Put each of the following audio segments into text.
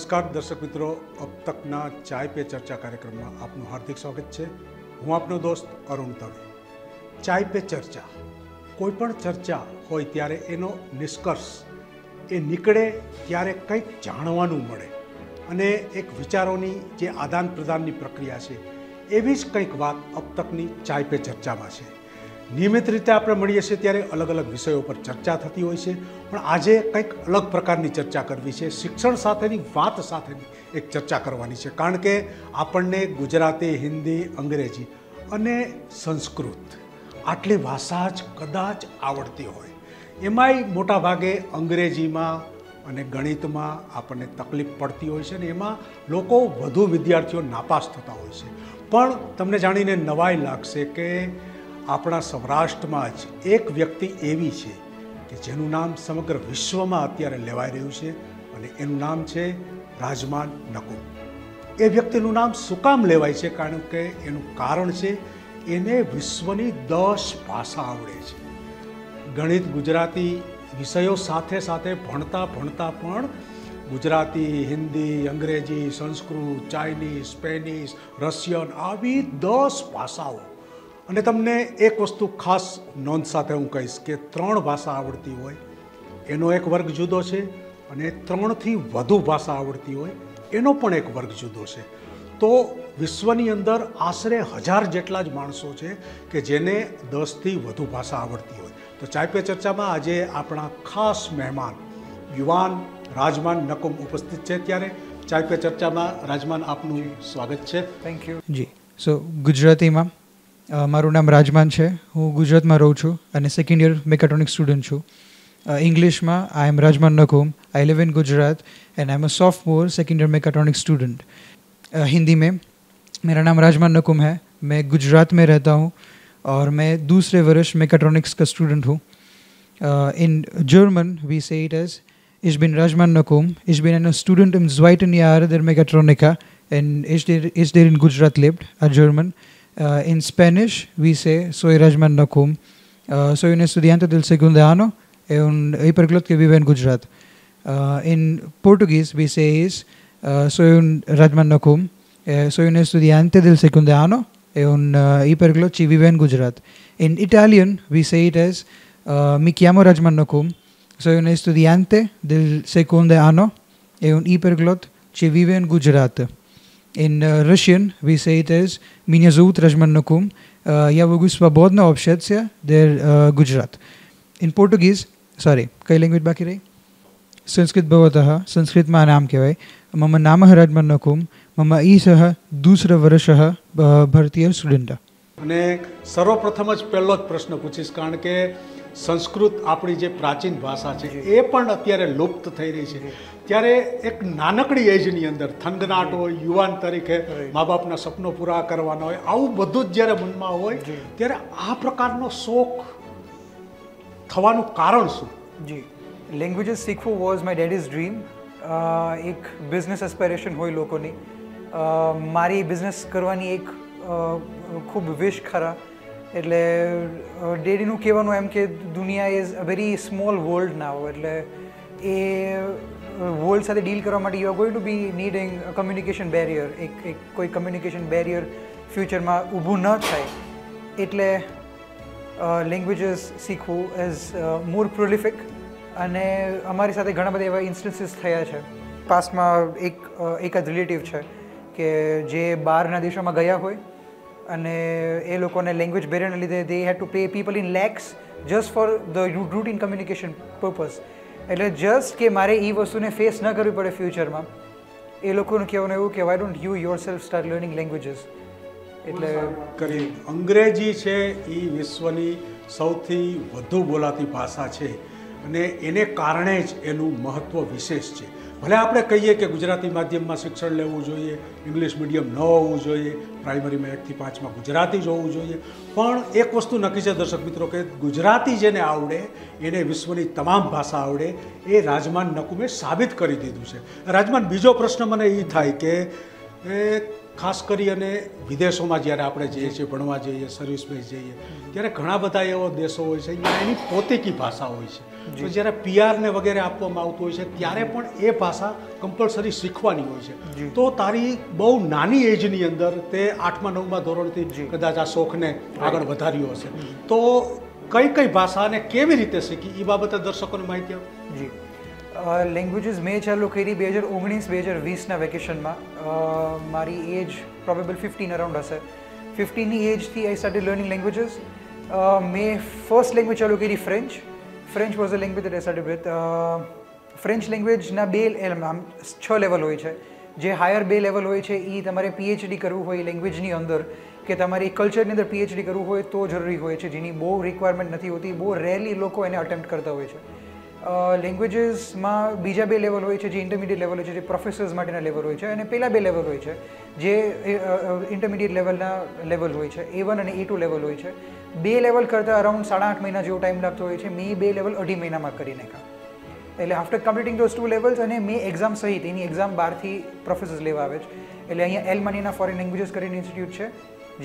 નમસ્કાર દર્શક મિત્રો, अब तकના ચાય પે ચર્ચા કાર્યક્રમમાં આપનું હાર્દિક સ્વાગત છે। હું આપનો દોસ્ત અરુણ દવે। ચાય પે ચર્ચા, કોઈ પણ ચર્ચા હોય ત્યારે એનો નિષ્કર્ષ એ નીકળે ત્યારે કંઈક જાણવાનું મળે અને એક વિચારોની જે આદાન પ્રદાનની પ્રક્રિયા છે એવી જ કંઈક વાત अब तकની ચાય પે ચર્ચામાં છે। નિયમિત રીતે આપણે મળીએ છીએ ત્યારે અલગ અલગ વિષયો પર ચર્ચા થતી હોય છે, પણ આજે કંઈક અલગ પ્રકારની ચર્ચા કરવી છે। શિક્ષણ સાથેની વાત સાથેની એક ચર્ચા કરવાની છે, કારણ કે આપણને ગુજરાતી, હિન્દી, અંગ્રેજી અને સંસ્કૃત આટલી ભાષા જ કદાચ આવડતી હોય, એમાંય મોટા ભાગે અંગ્રેજીમાં અને ગણિતમાં આપણને તકલીફ પડતી હોય છે ને એમાં લોકો વધુ વિદ્યાર્થીઓ નાપાસ થતા હોય છે। પણ તમને જાણીને નવાઈ લાગશે કે આપણા સૌરાષ્ટ્રમાં જ એક વ્યક્તિ એવી છે કે જેનું નામ સમગ્ર વિશ્વમાં અત્યારે લેવાઈ રહ્યું છે અને એનું નામ છે રાજમાન નકુમ। એ વ્યક્તિનું નામ શું કામ લેવાય છે? કારણ કે એનું કારણ છે એને વિશ્વની 10 ભાષા આવડે છે। ગણિત, ગુજરાતી વિષયો સાથે સાથે ભણતા પણ ગુજરાતી, હિન્દી, અંગ્રેજી, સંસ્કૃત, ચાઇનીઝ, સ્પેનિશ, રશિયન આવી 10 ભાષાઓ। અને તમને એક વસ્તુ ખાસ નોંધ સાથે હું કહીશ કે 3 ભાષા આવડતી હોય એનો એક વર્ગ જુદો છે અને 3થી વધુ ભાષા આવડતી હોય એનો પણ એક વર્ગ જુદો છે। તો વિશ્વની અંદર આશરે 1000 જેટલા જ માણસો છે કે જેને 10થી વધુ ભાષા આવડતી હોય। તો ચાય પે ચર્ચામાં આજે આપણા ખાસ મહેમાન યુવાન રાજમાન નકુમ ઉપસ્થિત છે, ત્યારે ચાય પે ચર્ચામાં રાજમાન આપનું સ્વાગત છે। થેન્ક યુ જી। સો ગુજરાતીમાં મારું નામ રાજમાન છે, હું ગુજરાતમાં રહું છું અને સેકન્ડ યર મેકાટ્રોનિક્સ સ્ટુડન્ટ છું। इंग्लिश में I am Rajman Nakum, I live in Gujarat and I am a sophomore second year mechatronics student. Hindi में मेरा नाम राजमान नकुम है, मैं गुजरात में रहता हूँ और मैं दूसरे वर्ष मैकेट्रॉनिक्स का स्टूडेंट हूँ। In German we say it as Ich bin Rajman Nakum, ich bin ein Student im 2. Jahr der Mechatronica und ich der in Gujarat lebt, a German. In Spanish we say soy Rajman Nakum, soy un estudiante del segundo año en hiperglot que vive en Gujarat. In Portuguese we say soy un Rajman Nakum, soy un estudiante del segundo año en hiperglot que vive en Gujarat. In Italian we say it as mi chiamo Rajman Nakum, soy un estudiante del segundo año en un hiperglot que vive en Gujarat. In Russian we say it as Меня зовут Rajman Nakum, я могу свободно общаться der Gujarat. In Portuguese, sorry, कई language बाकी रही? संस्कृत भवतः, संस्कृत में नाम कहवाय। मम नामः राजमान नकुम, मम ईसः दूसरा वर्षः भारतीय स्टूडेंट। અને સર્વપ્રથમ જ પહેલો જ પ્રશ્ન પૂછીશ, કારણ કે સંસ્કૃત આપણી જે પ્રાચીન ભાષા છે એ પણ અત્યારે લુપ્ત થઈ રહી છે, ત્યારે એક નાનકડી એજની અંદર થનગનાટ હોય, યુવાન તરીકે મા બાપના સપનો પૂરા કરવાના હોય, આવું બધું જ જ્યારે મનમાં હોય ત્યારે આ પ્રકારનો શોખ થવાનું કારણ શું? जी, languages सीखવું was my daddy's dream. એક બિઝનેસ એસ્પિરેશન હોય લોકોની, મારી બિઝનેસ કરવાની એક ખૂબ વિશ ખરા। એટલે ડેડીનું કહેવાનું એમ કે દુનિયા is a very small world now, એટલે એ વર્લ્ડ સાથે ડીલ કરવા માટે you are going to be needing a communication barrier, એક કોઈ કમ્યુનિકેશન બેરિયર ફ્યુચરમાં ઊભું ન થાય, એટલે લેંગ્વેજીસ શીખવું ઇઝ મોર પ્રોલિફિક। અને અમારી સાથે ઘણા બધા એવા ઇન્સ્ટન્સીસ થયા છે પાસ્ટમાં। એકાદ રિલેટિવ છે કે જે બહારના દેશોમાં ગયા હોય અને એ લોકોને લેંગ્વેજ બેરિયરના લીધે they had to pay people in lakhs just for the routine communication purpose. એટલે જસ્ટ કે મારે એ વસ્તુને ફેસ ન કરવી પડે ફ્યુચરમાં, એ લોકોનું કહેવાનું એવું કે why don't you your self start learning languages. એટલે કરી અંગ્રેજી છે એ વિશ્વની સૌથી વધુ બોલાતી ભાષા છે અને એને કારણે જ એનું મહત્ત્વ વિશેષ છે। ભલે આપણે કહીએ કે ગુજરાતી માધ્યમમાં શિક્ષણ લેવું જોઈએ, ઇંગ્લિશ મીડિયમ ન હોવું જોઈએ, પ્રાઇમરીમાં 1 થી 5માં ગુજરાતી જ હોવું જોઈએ, પણ એક વસ્તુ નક્કી છે દર્શક મિત્રો કે ગુજરાતી જેને આવડે એને વિશ્વની તમામ ભાષા આવડે, એ રાજમાન નકુમે સાબિત કરી દીધું છે। રાજમાન, બીજો પ્રશ્ન મને એ થાય કે ખાસ કરી અને વિદેશોમાં જ્યારે આપણે જઈએ છીએ, ભણવા જઈએ, સર્વિસ બેઝ જઈએ, ત્યારે ઘણા બધા એવો દેશો હોય છે જ્યાં એની પોતાની ભાષા હોય છે. તો જ્યારે PR ને વગેરે આપવામાં આવતું હોય છે ત્યારે પણ એ ભાષા કમ્પલસરી શીખવાની હોય છે. તો તારી બહુ નાની એજની અંદર તે 8મા 9મા ધોરણથી કદાચ આ શોખને આગળ વધાર્યો હશે. તો કઈ ભાષા અને કેવી રીતે શીખી એ બાબતે દર્શકોને માહિતી આપો. જી, લેંગ્વેજીસ મેં ચાલુ કરી 2019-2020ના વેકેશનમાં. મારી એજ પ્રોબેબલ 15 અરાઉન્ડ હશે. 15ની એજથી આઈ સ્ટાર્ટેડ લર્નિંગ લેંગ્વેજીસ. મેં ફર્સ્ટ લેંગ્વેજ ચાલુ કરી French. French was a language that I started with. French લેંગ્વેજના 6 લેવલ હોય છે. જે હાયર 2 લેવલ હોય છે એ તમારે PhD કરવું હોય લેંગ્વેજની અંદર, કે તમારે કલ્ચરની અંદર PhD કરવું હોય તો જરૂરી હોય છે, જેની બહુ રિક્વાયરમેન્ટ નથી હોતી. બહુ રેરલી લોકો એને અટેમ્પ્ટ કરતા હોય છે. લેંગ્વેજીસમાં બીજા 2 લેવલ હોય છે જે ઇન્ટરમીડિયેટ લેવલ હોય છે, જે પ્રોફેસર્સ માટેના લેવલ હોય છે, અને પહેલા 2 લેવલ હોય છે જે ઇન્ટરમીડિયેટ લેવલના લેવલ હોય છે, A1 અને A2 લેવલ હોય છે. 2 લેવલ કરતાં અરાઉન્ડ 8.5 મહિના જેવો ટાઈમ લાગતો હોય છે. મેં 2 લેવલ 2.5 મહિનામાં કરી નાખ્યા. એટલે આફ્ટર કમ્પ્લીટિંગ ધોઝ 2 લેવલ્સ, અને મેં એક્ઝામ સહિત એની એક્ઝામ બહારથી પ્રોફેસર્સ લેવા આવે છે. એટલે અહીંયા એલમાનીના ફોરેન લેંગ્વેજીસ કરીને ઇન્સ્ટિટ્યૂટ છે,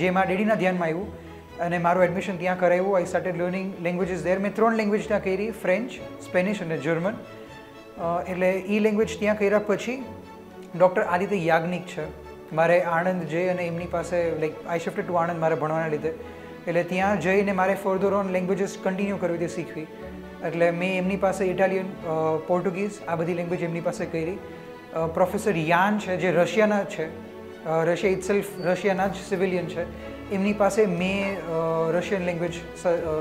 જેમાં ડેડીના ધ્યાનમાં આવ્યું અને મારું એડમિશન ત્યાં કરાવ્યું. આઈ સ્ટાર્ટેડ લર્નિંગ લેંગ્વેજીસ દેર. મેં 3 લેંગ્વેજ ત્યાં કરી, ફ્રેન્ચ, સ્પેનિશ અને જર્મન. એટલે એ લેંગ્વેજ ત્યાં કર્યા પછી ડૉક્ટર આદિત્ય યાજ્ઞિક છે મારે આણંદ જઈ, અને એમની પાસે આઈ શિફ્ટેડ ટુ આણંદ મારે ભણવાના લીધે. એટલે ત્યાં જઈને મારે ફર્ધર ઓન લેંગ્વેજીસ કન્ટિન્યુ કરવી હતી, શીખવી. એટલે મેં એમની પાસે ઇટાલિયન, પોર્ટુગીઝ આ બધી લેંગ્વેજ એમની પાસે કરી. પ્રોફેસર યાન છે જે રશિયાના છે, રશિયા ઇટસેલ્ફ રશિયાના જ સિવિલિયન છે, એમની પાસે મેં રશિયન લેંગ્વેજ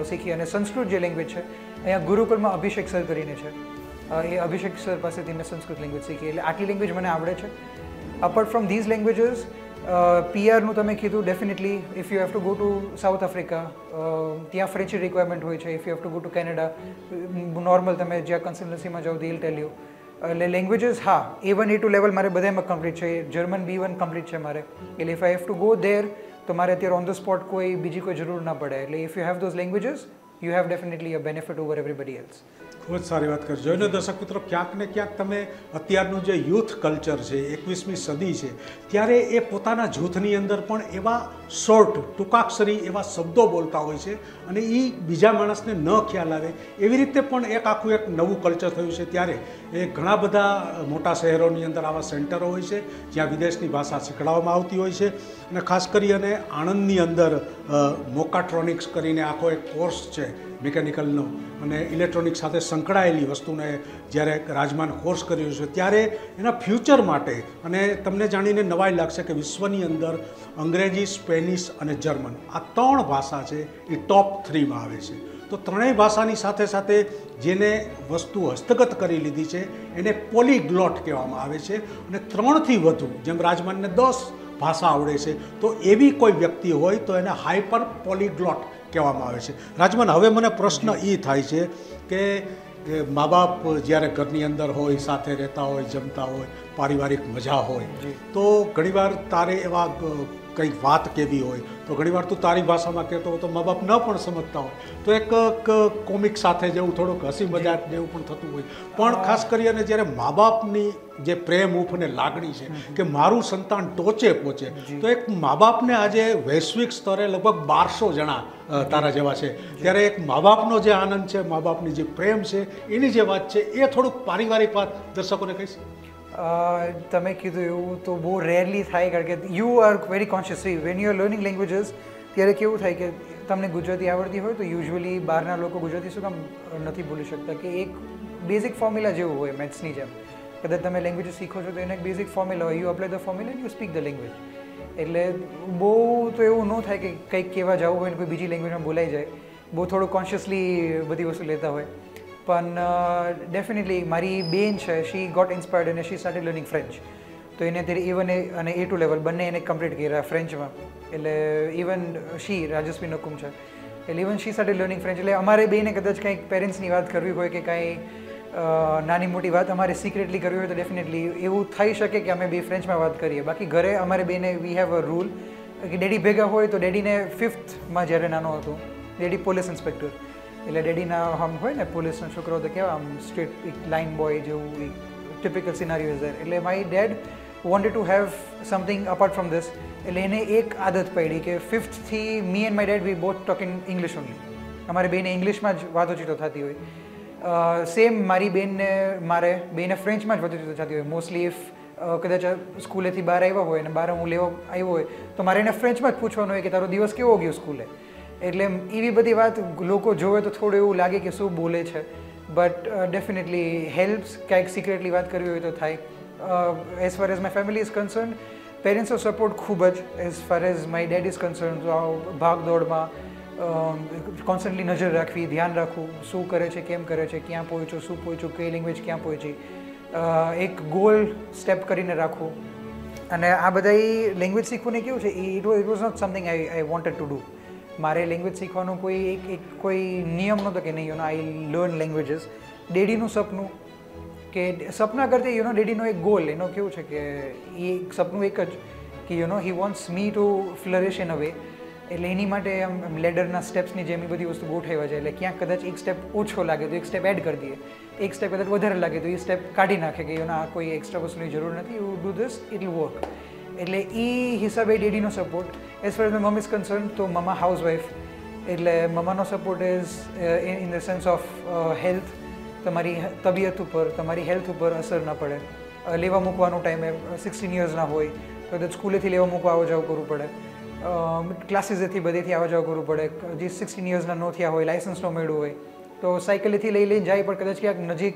શીખી. અને સંસ્કૃત જે લેંગ્વેજ છે અહીંયા ગુરુકુલમાં અભિષેક સર કરીને છે, એ અભિષેક સર પાસેથી મેં સંસ્કૃત લેંગ્વેજ શીખી. એટલે આટલી લેંગ્વેજ મને આવડે છે. અપાર્ટ ફ્રોમ ધીઝ લેંગ્વેજીસ, PRનું તમે કીધું, definitely if you have to go two south Africa, ત્યાં ફ્રેન્ચની રિક્વાયરમેન્ટ હોય છે. If you have to go two Canada, normal તમે જ્યાં કન્સલ્ટન્સીમાં જાઓ દે વિલ ટેલ યુ. એટલે લેંગ્વેજીસ, હા, A1 A2 લેવલ મારે બધામાં કમ્પ્લીટ છે. જર્મન B1 કમ્પ્લીટ છે મારે. એટલે if I have to go દેર તો મારે અત્યારે ઓન ધ સ્પોટ કોઈ બીજી કોઈ જરૂર ના પડે. એટલે if you have those languages, you have definitely a benefit over everybody else. ખૂબ જ સારી વાત કરી. જોઈને દર્શક મિત્રો, ક્યાંક ને ક્યાંક તમે અત્યારનું જે યુથ કલ્ચર છે, 21મી સદી છે, ત્યારે એ પોતાના જૂથની અંદર પણ એવા શોર્ટ, ટૂંકાક્ષરી એવા શબ્દો બોલતા હોય છે, અને એ બીજા માણસને ન ખ્યાલ આવે એવી રીતે પણ આખું એક નવું કલ્ચર થયું છે. ત્યારે એ ઘણા બધા મોટા શહેરોની અંદર આવા સેન્ટરો હોય છે જ્યાં વિદેશની ભાષા શીખવાડવામાં આવતી હોય છે. અને ખાસ કરી અને આણંદની અંદર મોકાટ્રોનિક્સ કરીને આખો એક કોર્સ છે મિકેનિકલનો, અને ઇલેક્ટ્રોનિક સાથે સંકળાયેલી વસ્તુને જ્યારે રાજમાન કોર્સ કર્યો છે, ત્યારે એના ફ્યુચર માટે, અને તમને જાણીને નવાઈ લાગશે કે વિશ્વની અંદર અંગ્રેજી, સ્પેનિશ અને જર્મન આ 3 ભાષા છે એ ટોપ 3માં આવે છે. તો ત્રણેય ભાષાની સાથે સાથે જેને વસ્તુ હસ્તગત કરી લીધી છે એને પોલીગ્લોટ કહેવામાં આવે છે. અને 3થી વધુ, જેમ રાજમાનને 10 ભાષા આવડે છે, તો એવી કોઈ વ્યક્તિ હોય તો એને હાઇપર પોલીગ્લોટ કહેવામાં આવે છે. રાજમાન, હવે મને પ્રશ્ન એ થાય છે કે મા બાપ જ્યારે ઘરની અંદર હોય, સાથે રહેતા હોય, જમતા હોય, પારિવારિક મજા હોય, તો ઘણીવાર તારે એવા કંઈક વાત કહેવી હોય તો ઘણીવાર તું તારી ભાષામાં કહેતો હોય તો મા બાપ ન પણ સમજતા હોય, તો એક કોમિક સાથે જેવું થોડુંક હસી મજાક જેવું પણ થતું હોય. પણ ખાસ કરી અને જ્યારે મા બાપની જે પ્રેમ ઉફ અને લાગણી છે કે મારું સંતાન ટોચે પહોંચે, તો એક મા બાપને આજે વૈશ્વિક સ્તરે લગભગ 1200 જણા તારા જેવા છે, ત્યારે એક મા બાપનો જે આનંદ છે, મા બાપની જે પ્રેમ છે, એની જે વાત છે, એ થોડુંક પારિવારિક વાત દર્શકોને કહીશ. તમે કીધું એવું તો બહુ રેરલી થાય, કારણ કે you are very conscious. When you are learning languages, ત્યારે કેવું થાય કે તમને ગુજરાતી આવડતી હોય તો યુઝ્યુઅલી બહારના લોકો ગુજરાતી શું કામ નથી બોલી શકતા, કે એક બેઝિક ફોર્મ્યુલા જેવું હોય મેથ્સની જેમ. કદાચ તમે લેંગ્વેજીસ શીખો છો તો એને એક બેઝિક ફોર્મ્યુલા હોય, you apply the formula and you speak the language. એટલે બહુ તો એવું ન થાય કે કંઈક કહેવા જવું હોય ને કોઈ બીજી લેંગ્વેજમાં બોલાઈ જાય. બહુ થોડું કોન્શિયસલી બધી વસ્તુ લેતા હોય. પણ ડેફિનેટલી મારી બેન છે, શી ગોટ ઇન્સ્પાયર્ડ અને શી સ્ટાર્ટેડ લર્નિંગ ફ્રેન્ચ. તો એને અત્યારે A1 અને A2 લેવલ બંને એને કમ્પ્લીટ કર્યા ફ્રેન્ચમાં. એટલે ઇવન શી રાજસ્વી નકુમ છે, એટલે ઇવન શી સ્ટાર્ટેડ લર્નિંગ ફ્રેન્ચ. એટલે અમારે બેને કદાચ કંઈક પેરેન્ટ્સની વાત કરવી હોય કે કાંઈ નાની મોટી વાત અમારે સિક્રેટલી કરવી હોય તો ડેફિનેટલી એવું થઈ શકે કે અમે બે ફ્રેન્ચમાં વાત કરીએ. બાકી ઘરે અમારે બેને વી હેવ અ રૂલ કે ડેડી ભેગા હોય તો ડેડીને 5thમાં જ્યારે નાનો હતો, ડેડી પોલીસ ઇન્સ્પેક્ટર, એટલે ડેડીના આમ હોય ને પોલીસના છોકરાઓ તો કેવા આમ સ્ટ્રીટ એક લાઇન બોય જેવું એક ટિપિકલ સિનારીઓ ઇઝ ધેર. એટલે my dad wanted to have something apart from this. એટલે એને એક આદત પડી કે 5thથી me and my dad we both talk in English only. અમારે બેને ઇંગ્લિશમાં જ વાતોચીતો થતી હોય. સેમ મારી બેનને બેને ફ્રેન્ચમાં જ વાતોચીતો થતી હોય. મોસ્ટલી ઇફ કદાચ સ્કૂલેથી બહાર આવ્યા હોય અને બહાર હું લેવા આવ્યો હોય તો મારે એને ફ્રેન્ચમાં જ પૂછવાનું હોય કે તારો દિવસ કેવો ગયો સ્કૂલે. એટલે એવી બધી વાત લોકો જોવે તો થોડું એવું લાગે કે શું બોલે છે, બટ ડેફિનેટલી હેલ્પ્સ. ક્યાંક સિક્રેટલી વાત કરવી હોય તો થાય. As far as my family is concern, પેરેન્ટ્સનો સપોર્ટ ખૂબ જ. As far as my dad is concern તો ભાગદોડમાં કોન્સ્ટન્ટલી નજર રાખવી, ધ્યાન રાખવું, શું કરે છે, કેમ કરે છે, ક્યાં પહોંચ્યો, શું પહોંચ્યું, કઈ લેંગ્વેજ ક્યાં પહોંચી, એક ગોલ સ્ટેપ કરીને રાખવું. અને આ બધા લેંગ્વેજ શીખવું કેવું છે, it was not something I wanted to do. મારે લેંગ્વેજ શીખવાનો કોઈ નિયમ નહોતો કે નહીં આઈ લર્ન લેંગ્વેજીસ. ડેડીનું સપનું કે સપના કરતી ડેડીનો એક ગોલ, એનો કેવું છે કે એ સપનું એક જ કે he wants me to flourish in a way. એટલે એની માટે આમ લેડરના સ્ટેપ્સની જેમ એ બધી વસ્તુ ગોઠવવા જાય. એટલે ક્યાંક કદાચ એક સ્ટેપ ઓછો લાગે તો એક સ્ટેપ એડ કરી દઈએ, એક સ્ટેપ કદાચ વધારે લાગે તો એ સ્ટેપ કાઢી નાખે કે આ કોઈ એક્સ્ટ્રા વસ્તુની જરૂર નથી, you do this, it will work. એટલે એ હિસાબે ડેડીનો support. As far as my mum is concern તો મમા હાઉસવાઈફ, એટલે મમાનો support is in the sense of health. તમારી તબિયત ઉપર, તમારી હેલ્થ ઉપર અસર ના પડે. લેવા મૂકવાનો ટાઈમે 16 યર્સના હોય તો કદાચ સ્કૂલેથી લેવા મૂકવા આવો જાવ કરવું પડે, ક્લાસીસેથી બધેથી આવવા જવા કરવું પડે. જે 16 યર્સના ન થયા હોય, લાઇસન્સ ન મળ્યું હોય તો સાયકલેથી લઈને જાય, પણ કદાચ ક્યાંક નજીક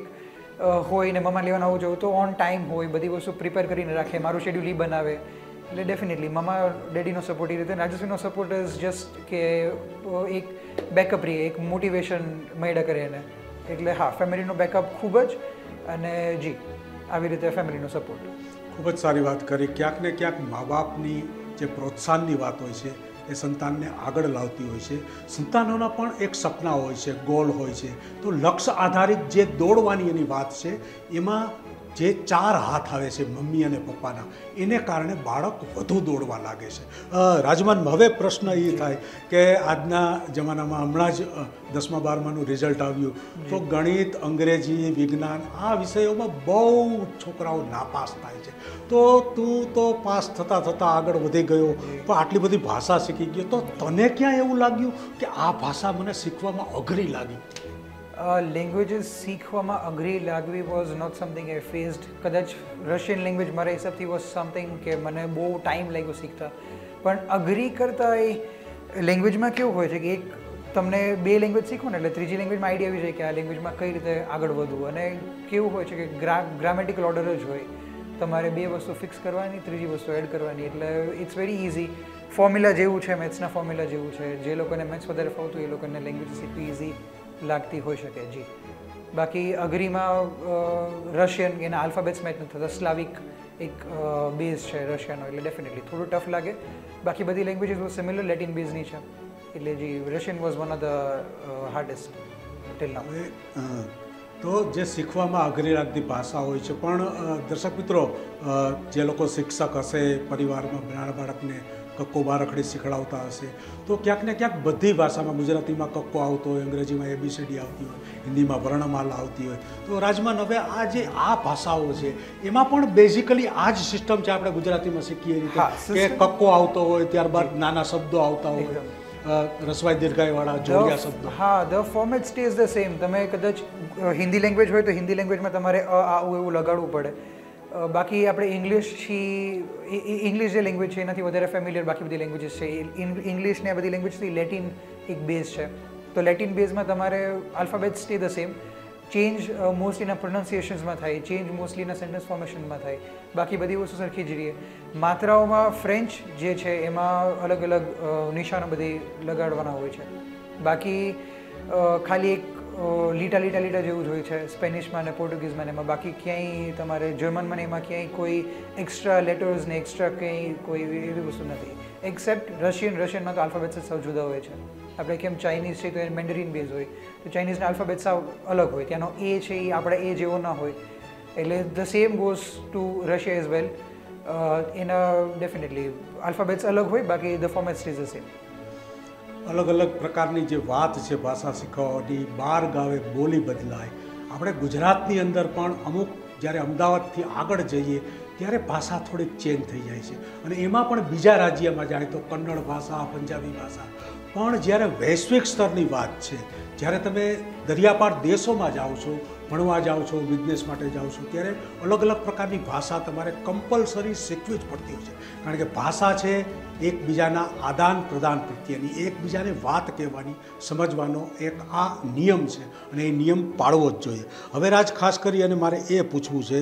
હોય ને મમ્મા લેવાનું આવું જવું તો ઓન ટાઈમ હોય, બધી વસ્તુ પ્રિપેર કરીને રાખે, મારું શેડ્યુલ એ બનાવે. એટલે ડેફિનેટલી મમ્મા ડેડીનો સપોર્ટ એ રીતે. રાજસ્વીનો સપોર્ટ ઇઝ જસ્ટ કે એક બેકઅપ રહે, એક મોટિવેશન મળ્યા કરે એને. એટલે હા, ફેમિલીનો બેકઅપ ખૂબ જ. અને જી આવી રીતે ફેમિલીનો સપોર્ટ. ખૂબ જ સારી વાત કરી. ક્યાંક ને ક્યાંક મા બાપની જે પ્રોત્સાહનની વાત હોય છે એ સંતાનને આગળ લાવતી હોય છે. સંતાનોના પણ એક સપના હોય છે, ગોલ હોય છે. તો લક્ષ્ય આધારિત જે દોડવાની એની વાત છે એમાં જે 4 હાથ આવે છે મમ્મી અને પપ્પાના, એને કારણે બાળક વધુ દોડવા લાગે છે. રાજમાન, હવે પ્રશ્ન એ થાય કે આજના જમાનામાં હમણાં જ 10મા 12માનું રિઝલ્ટ આવ્યું તો ગણિત, અંગ્રેજી, વિજ્ઞાન આ વિષયોમાં બહુ છોકરાઓ નાપાસ થાય છે. તો તું તો પાસ થતાં થતાં આગળ વધી ગયો, પણ આટલી બધી ભાષા શીખી ગયો, તો તને ક્યાં એવું લાગ્યું કે આ ભાષા મને શીખવામાં અઘરી લાગી? લેંગ્વેજીસ શીખવામાં અઘરી લાગવી was not something I faced. કદાચ રશિયન લેંગ્વેજ મારા હિસાબથી વોઝ સમથિંગ કે મને બહુ ટાઈમ લાગ્યો શીખતા. પણ અઘરી કરતાં એ લેંગ્વેજમાં કેવું હોય છે કે એક તમને 2 લેંગ્વેજ શીખો ને એટલે ત્રીજી લેંગ્વેજમાં આઈડિયા આવી જાય કે આ લેંગ્વેજમાં કઈ રીતે આગળ વધવું. અને કેવું હોય છે કે ગ્રામેટિકલ ઓર્ડર જ હોય, તમારે 2 વસ્તુ ફિક્સ કરવાની, ત્રીજી વસ્તુ એડ કરવાની. એટલે ઇટ્સ વેરી ઇઝી. ફોર્મ્યુલા જેવું છે, મેથ્સના ફોર્મ્યુલા જેવું છે. જે લોકોને મેથ્સ વધારે ફાવતું એ લોકોને લેંગ્વેજ શીખવી ઇઝી લાગતી હોઈ શકે. જી બાકી અઘરીમાં રશિયન, એના આલ્ફાબેટ્સ મેચ નથી થતા. સ્લાવિક એક બેઝ છે રશિયાનો, એટલે ડેફિનેટલી થોડું ટફ લાગે. બાકી બધી લેંગ્વેજીસ બહુ સિમિલર લેટિન બેઝની છે. એટલે જી Russian was one of the hardest till now. તો જે શીખવામાં અઘરી લાગતી ભાષા હોય છે, પણ દર્શક મિત્રો, જે લોકો શિક્ષક હશે, પરિવારમાં નાના બાળકને કક્કો બારખડી શીખડાવતા હશે, તો ક્યાંક ને ક્યાંક બધી ભાષામાં, ગુજરાતીમાં કક્કો આવતો હોય, અંગ્રેજીમાં ABCD આવતી હોય, હિન્દીમાં વર્ણમાલા આવતી હોય. તો રાજમાન, હવે આ ભાષાઓ છે એમાં પણ બેઝિકલી આ જ સિસ્ટમ છે આપણે ગુજરાતીમાં શીખીએ રીતે કે કક્કો આવતો હોય, ત્યારબાદ નાના શબ્દો આવતા હોય, રસવાઈ દીર્ઘાઈવાળા જોડિયા શબ્દો. હા, the format stays the same. તમે કદાચ હિન્દી લેંગ્વેજ હોય તો હિન્દી લેંગ્વેજમાં તમારે એવું લગાડવું પડે. બાકી આપણે ઇંગ્લિશ જે લેંગ્વેજ છે એનાથી વધારે ફેમિલિયર બાકી બધી લેંગ્વેજીસ છે. ઇંગ્લિશ ને આ બધી લેંગ્વેજથી લેટિન એક બેઝ છે. તો લેટિન બેઝમાં તમારે alphabet stay the same. Change મોસ્ટલીના પ્રોનાઉન્સિએશન્સમાં થાય, ચેન્જ મોસ્ટલીના સેન્ટેન્સ ફોર્મેશનમાં થાય. બાકી બધી વસ્તુ સરખી જ રહીએ. માત્રાઓમાં ફ્રેન્ચ જે છે એમાં અલગ અલગ નિશાનો બધી લગાડવાના હોય છે. બાકી ખાલી એક લીટા લીટા લીટા જેવું જ હોય છે સ્પેનિશમાં અને પોર્ટુગીઝમાં ને એમાં. બાકી ક્યાંય તમારે જર્મનમાં ને એમાં ક્યાંય કોઈ એક્સ્ટ્રા લેટર્સ ને એક્સ્ટ્રા કંઈ કોઈ એવી વસ્તુ નથી. એક્સેપ્ટ રશિયનમાં તો આલ્ફાબેટ્સ સાવ જુદા હોય છે. આપણે કેમ ચાઇનીઝ છે તો એ મેન્ડરીન બેઝ હોય, તો ચાઇનીઝના આલ્ફાબેટ સાવ અલગ હોય. ત્યાંનો એ છે એ આપણે એ જેવો ના હોય. એટલે the same goes to Russia as well. એના ડેફિનેટલી આલ્ફાબેટ્સ અલગ હોય, બાકી the format is the same. અલગ અલગ પ્રકારની જે વાત છે ભાષા શીખવવાની, 12 ગાવે બોલી બદલાય. આપણે ગુજરાતની અંદર પણ અમુક જ્યારે અમદાવાદથી આગળ જઈએ ત્યારે ભાષા થોડીક ચેન્જ થઈ જાય છે અને એમાં પણ બીજા રાજ્યમાં જાય તો કન્નડ ભાષા, પંજાબી ભાષા. પણ જ્યારે વૈશ્વિક સ્તરની વાત છે, જ્યારે તમે દરિયાપાર દેશોમાં જાઓ છો, ભણવા જાઓ છો, બિઝનેસ માટે જાઓ છો, ત્યારે અલગ અલગ પ્રકારની ભાષા તમારે કમ્પલસરી શીખવી જ પડતી હોય છે. કારણ કે ભાષા છે એકબીજાના આદાન પ્રદાન પ્રત્યેની, એકબીજાને વાત કહેવાની, સમજવાનો એક આ નિયમ છે અને એ નિયમ પાળવો જ જોઈએ. હવે રાજ, ખાસ કરી અને મારે એ પૂછવું છે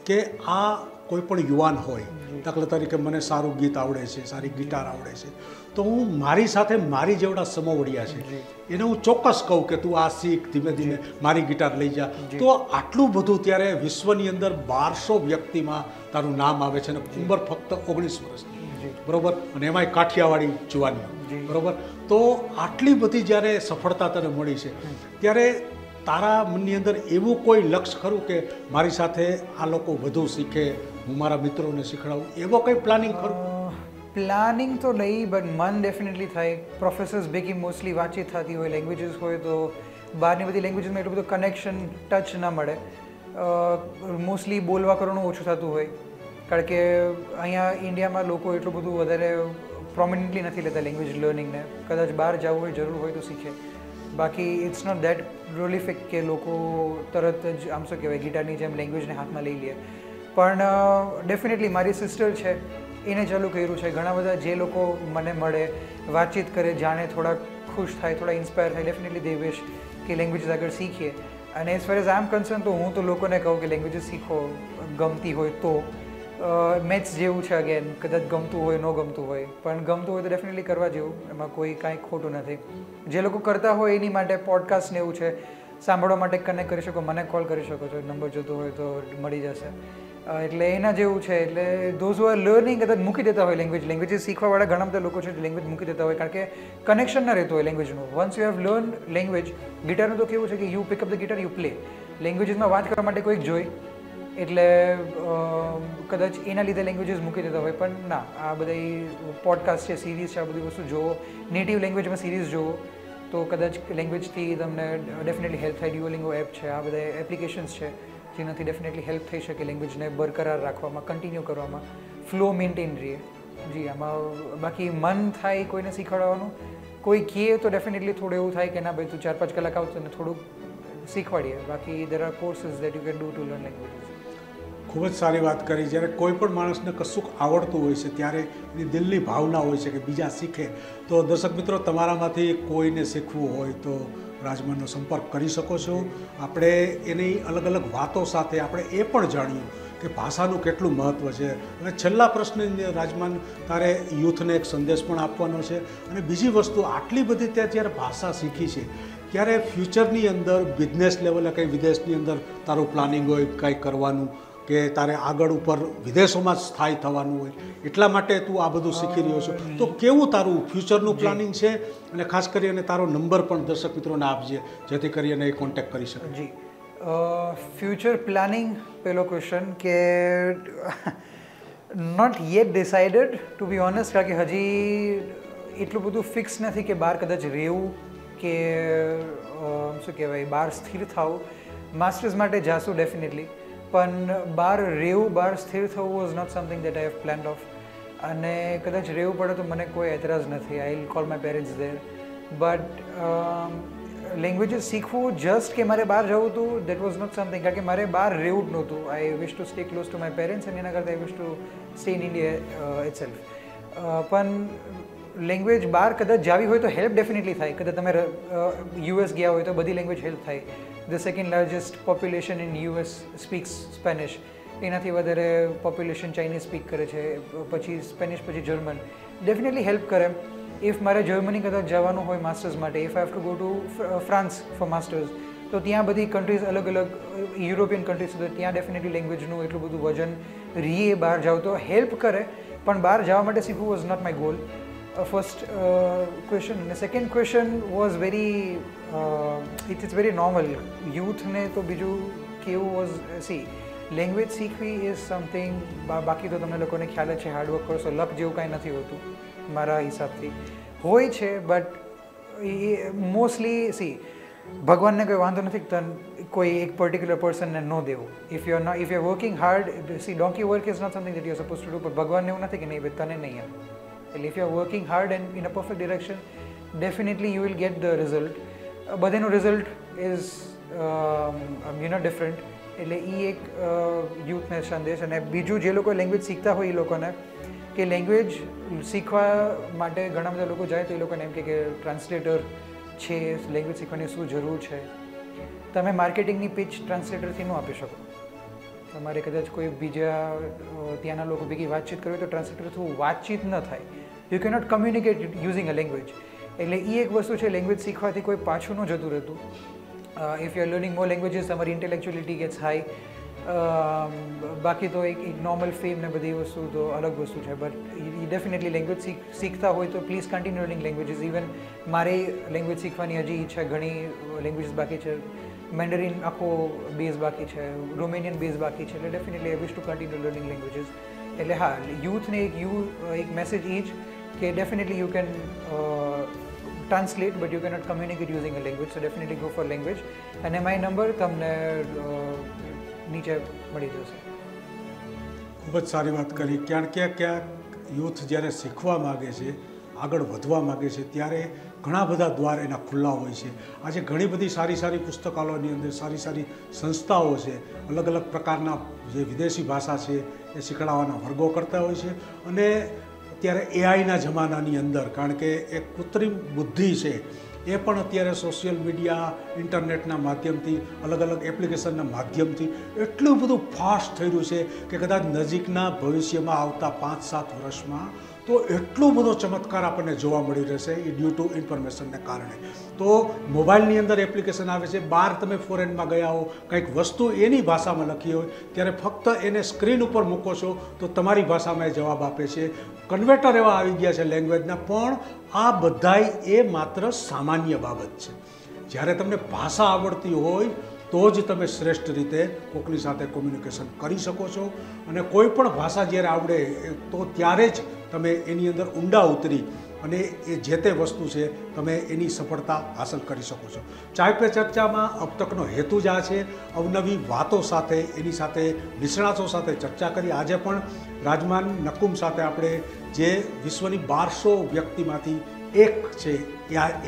કે આ કોઈ પણ યુવાન હોય, દાખલા તરીકે મને સારું ગીત આવડે છે, સારી ગિટાર આવડે છે, તો હું મારી સાથે મારી જેવડા સમવડિયા છે એને હું ચોક્કસ કહું કે તું આ શીખ, ધીમે ધીમે મારી ગિટાર લઈ જા. તો આટલું બધું ત્યારે વિશ્વની અંદર 1200 વ્યક્તિમાં તારું નામ આવે છે અને ઉંમર ફક્ત 19 વર્ષની, બરોબર, અને એમાંય કાઠિયાવાડી જુવાની, બરોબર. તો આટલી બધી જ્યારે સફળતા તને મળી છે, ત્યારે તારા મનની અંદર એવું કોઈ લક્ષ્ય ખરું કે મારી સાથે આ લોકો વધુ શીખે, હું મારા મિત્રોને શીખડાવું, એવો કંઈ પ્લાનિંગ ખરું? પ્લાનિંગ તો નહીં, બટ મન ડેફિનેટલી થાય. પ્રોફેસર્સ ભેગી મોસ્ટલી વાતચીત થતી હોય, લેંગ્વેજીસ હોય તો બહારની બધી લેંગ્વેજીસમાં એટલું બધું કનેક્શન, ટચ ના મળે. મોસ્ટલી બોલવા કરવાનું ઓછું થતું હોય, કારણ કે અહીંયા ઇન્ડિયામાં લોકો એટલું બધું વધારે પ્રોમિનન્ટલી નથી લેતા લેંગ્વેજ લર્નિંગને. કદાચ બહાર જવું હોય, જરૂર હોય તો શીખે. બાકી ઇટ્સ નોટ દેટ પ્રોલિફિક કે લોકો તરત જ આમ શું કહેવાય ગિટારની જેમ લેંગ્વેજને હાથમાં લઈ લે. પણ ડેફિનેટલી મારી સિસ્ટર છે, એને ચાલુ કર્યું છે. ઘણા બધા જે લોકો મને મળે, વાતચીત કરે, જાણે, થોડા ખુશ થાય, થોડા ઇન્સ્પાયર થાય, ડેફિનેટલી દે વિશ કે લેંગ્વેજીસ આગળ શીખીએ. અને as far as I am concern તો હું તો લોકોને કહું કે લેંગ્વેજીસ શીખો, ગમતી હોય તો. મેથ્સ જેવું છે, અગેન, કદાચ ગમતું હોય, ન ગમતું હોય, પણ ગમતું હોય તો ડેફિનેટલી કરવા જેવું, એમાં કોઈ કાંઈ ખોટું નથી. જે લોકો કરતા હોય એની માટે પોડકાસ્ટ ને એવું છે, સાંભળવા માટે કનેક્ટ કરી શકો, મને કોલ કરી શકો છો, નંબર જોતો હોય તો મળી જશે. એટલે એના જેવું છે. એટલે ધોઝ હુ આર લર્નિંગ કદાચ મૂકી દેતા હોય લેંગ્વેજીસ શીખવાવાળા ઘણા બધા લોકો છે લેંગ્વેજ મૂકી દેતા હોય, કારણ કે કનેક્શન ના રહેતું હોય લેંગ્વેજનું. Once you have learn language, ગિટારનું તો કેવું છે કે you pick up the guitar, you play. લેંગ્વેજીસમાં વાત કરવા માટે કોઈક જોઈ, એટલે કદાચ એના લીધે લેંગ્વેજીસ મૂકી દેતા હોય. પણ ના, આ બધા પોડકાસ્ટ છે, સિરીઝ છે, આ બધી વસ્તુ જુઓ, નેટિવ લેંગ્વેજમાં સિરીઝ જુઓ તો કદાચ લેંગ્વેજથી તમને ડેફિનેટલી હેલ્પ થાય. ડ્યુઓલિંગો એપ છે, આ બધા એપ્લિકેશન્સ છે જેનાથી ડેફિનેટલી હેલ્પ થઈ શકે લેંગ્વેજને બરકરાર રાખવામાં, કન્ટિન્યુ કરવામાં, ફ્લો મેન્ટેન રહે. જી, આમાં બાકી મન થાય કોઈને શીખવાડવાનું, કોઈ કહે તો ડેફિનેટલી થોડું એવું થાય કે ના ભાઈ તું 4-5 કલાક આવતો ને થોડુંક શીખવાડીએ. બાકી there are courses that you can do to learn languages. ખૂબ જ સારી વાત કરી. જ્યારે કોઈ પણ માણસને કશુંક આવડતું હોય છે ત્યારે એની દિલની ભાવના હોય છે કે બીજા શીખે. તો દર્શક મિત્રો, તમારામાંથી કોઈને શીખવું હોય તો રાજમાનનો સંપર્ક કરી શકો છો. આપણે એની અલગ અલગ વાતો સાથે આપણે એ પણ જાણ્યું કે ભાષાનું કેટલું મહત્ત્વ છે. અને છેલ્લા પ્રશ્ન રાજમાન, તારે યુથને એક સંદેશ પણ આપવાનો છે. અને બીજી વસ્તુ, આટલી બધી ત્યાં જ્યારે ભાષા શીખી છે ત્યારે ફ્યુચરની અંદર બિઝનેસ લેવલે કંઈ વિદેશની અંદર તારું પ્લાનિંગ હોય કંઈ કરવાનું, કે તારે આગળ ઉપર વિદેશોમાં જ સ્થાયી થવાનું હોય, એટલા માટે તું આ બધું શીખી રહ્યો છો, તો કેવું તારું ફ્યુચરનું પ્લાનિંગ છે? અને ખાસ કરીને તારો નંબર પણ દર્શક મિત્રોને આપજે જેથી કરીને એ કોન્ટેક્ટ કરી શકે. જી, ફ્યુચર પ્લાનિંગ, પેલો ક્વેશ્ચન કે not yet decided to be honest, કારણ કે હજી એટલું બધું ફિક્સ નથી કે બહાર કદાચ રહેવું કે શું કહેવાય બહાર સ્થિર થવું. માસ્ટર્સ માટે જાશું ડેફિનેટલી, પણ બહાર રહેવું, બહાર સ્થિર થવું was not something that I have planned of. અને કદાચ રહેવું પડે તો મને કોઈ એતરાજ નથી. I will call my parents there. But લેંગ્વેજીસ શીખવું જસ્ટ કે મારે બહાર જવું હતું, દેટ વોઝ નોટ સમથિંગ, કારણ કે મારે બહાર રહેવું જ નહોતું. I wish to stay close to my parents અને એના કરતાં I wish to stay in India itself. પણ લેંગ્વેજ બહાર કદાચ જાવી હોય તો હેલ્પ ડેફિનેટલી થાય. કદાચ તમે યુએસ ગયા હોય તો બધી લેંગ્વેજ હેલ્પ થાય. The second largest population in US speaks Spanish. એનાથી વધારે પોપ્યુલેશન ચાઇનીઝ સ્પીક કરે છે, પછી સ્પેનિશ, પછી જર્મન. ડેફિનેટલી હેલ્પ કરે. ઇફ મારે જર્મની કદાચ જવાનું હોય માસ્ટર્સ માટે, if I have to go to France for masters, તો ત્યાં બધી કન્ટ્રીઝ અલગ અલગ યુરોપિયન કન્ટ્રીઝ, તો ત્યાં ડેફિનેટલી લેંગ્વેજનું એટલું બધું વજન રીએ બહાર જાવ તો હેલ્પ કરે. પણ બહાર જવા માટે શીખવું was not my goal. First question. અને second question was very, it is very normal. યુથને તો બીજું કેવું વોઝ, સી, લેંગ્વેજ શીખવી ઇઝ સમથિંગ, બાકી તો તમને લોકોને ખ્યાલ જ છે, હાર્ડવર્ક કરશો, લક જેવું કાંઈ નથી હોતું મારા હિસાબથી. હોય છે બટ મોસ્ટલી, સી, ભગવાનને કોઈ વાંધો નથી તને કોઈ એક પર્ટિક્યુલર પર્સનને ન દેવું. If you are working hard, see donkey work is not something that you are suppose to do, પણ ભગવાનને એવું નથી કે નહીં ભાઈ તને નહીં આવે. એટલે if you are working hard and in a perfect direction, definitely you will get the result. બધાનું રિઝલ્ટ ઇઝ ડિફરન્ટ. એટલે એ એક યુથને સંદેશ. અને બીજું જે લોકો લેંગ્વેજ શીખતા હોય એ લોકોને કે લેંગ્વેજ શીખવા માટે ઘણા બધા લોકો જાય તો એ લોકોને એમ કે ટ્રાન્સલેટર છે, લેંગ્વેજ શીખવાની શું જરૂર છે. તમે માર્કેટિંગની પિચ ટ્રાન્સલેટરથી ન આપી શકો. તમારે કદાચ કોઈ બીજા ત્યાંના લોકો ભેગી વાતચીત કરવી તો ટ્રાન્સલેટર થ્રુ વાતચીત ન થાય. You cannot communicate using a language. એટલે એ એક વસ્તુ છે, લેંગ્વેજ શીખવાથી કોઈ પાછું ન જતું રહેતું. If you R learning more languages, તમારી ઇન્ટેલેક્ચ્યુઅલિટી ગેટ્સ હાઈ. બાકી તો એક નોર્મલ ફેમ ને બધી વસ્તુ તો અલગ વસ્તુ છે. બટ ડેફિનેટલી લેંગ્વેજ શીખતા હોય તો please continue learning languages. Even મારે લેંગ્વેજ શીખવાની હજી ઈચ્છા, ઘણી લેંગ્વેજીસ બાકી છે. મેન્ડરિન આખો બેઝ બાકી છે, રોમેનિયન બેઝ બાકી છે. એટલે ડેફિનેટલી આઈ wish two continue learning languages. એટલે હા, યુથને એક મેસેજ એ જ કે definitely you can translate, but you cannot communicate using a language, so definitely go for language. અને my number તમને નીચે મળી જશે. ખૂબ જ સારી વાત કરી. ક્યાંક યુથ જ્યારે શીખવા માગે છે, આગળ વધવા માગે છે, ત્યારે ઘણા બધા દ્વાર એના ખુલ્લા હોય છે. આજે ઘણી બધી સારી પુસ્તકાલયોની અંદર સારી સંસ્થાઓ છે, અલગ અલગ પ્રકારના જે વિદેશી ભાષા છે એ શીખવાડવાના વર્ગો કરતા હોય છે. અને અત્યારે એઆઈના જમાનાની અંદર, કારણ કે એક કૃત્રિમ બુદ્ધિ છે એ પણ અત્યારે સોશિયલ મીડિયા, ઇન્ટરનેટના માધ્યમથી, અલગ અલગ એપ્લિકેશનના માધ્યમથી એટલું બધું ફાસ્ટ થઈ રહ્યું છે કે કદાચ નજીકના ભવિષ્યમાં આવતા 5-7 વર્ષમાં તો એટલો બધો ચમત્કાર આપણને જોવા મળી રહેશે એ ડ્યુ ટુ ઇન્ફોર્મેશનને કારણે. તો મોબાઈલની અંદર એપ્લિકેશન આવે છે, બહાર તમે ફોરેનમાં ગયા હો, કંઈક વસ્તુ એની ભાષામાં લખી હોય ત્યારે ફક્ત એને સ્ક્રીન ઉપર મૂકો છો તો તમારી ભાષામાં એ જવાબ આપે છે. કન્વર્ટર એવા આવી ગયા છે લેંગ્વેજના. પણ આ બધાય એ માત્ર સામાન્ય બાબત છે. જ્યારે તમને ભાષા આવડતી હોય તો જ તમે શ્રેષ્ઠ રીતે કોઈકની સાથે કોમ્યુનિકેશન કરી શકો છો. અને કોઈ પણ ભાષા જ્યારે આવડે તો ત્યારે જ તમે એની અંદર ઊંડા ઉતરી અને એ જે તે વસ્તુ છે તમે એની સફળતા હાંસલ કરી શકો છો. ચાય પે ચર્ચામાં અબ તકનો હેતુ જ આ છે, અવનવી વાતો સાથે, એની સાથે નિષ્ણાતો સાથે ચર્ચા કરી. આજે પણ રાજમાન નકુમ સાથે આપણે જે વિશ્વની 1200 વ્યક્તિમાંથી એક છે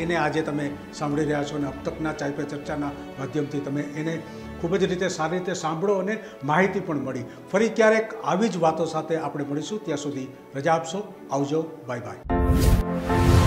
એને આજે તમે સાંભળી રહ્યા છો. અને અબ તકના ચાય પે ચર્ચાના માધ્યમથી તમે એને ખૂબ જ રીતે સારી રીતે સાંભળો અને માહિતી પણ મળી. ફરી ક્યારેક આવી જ વાતો સાથે આપણે મળીશું. ત્યાં સુધી રજા આપશો. આવજો. Bye bye.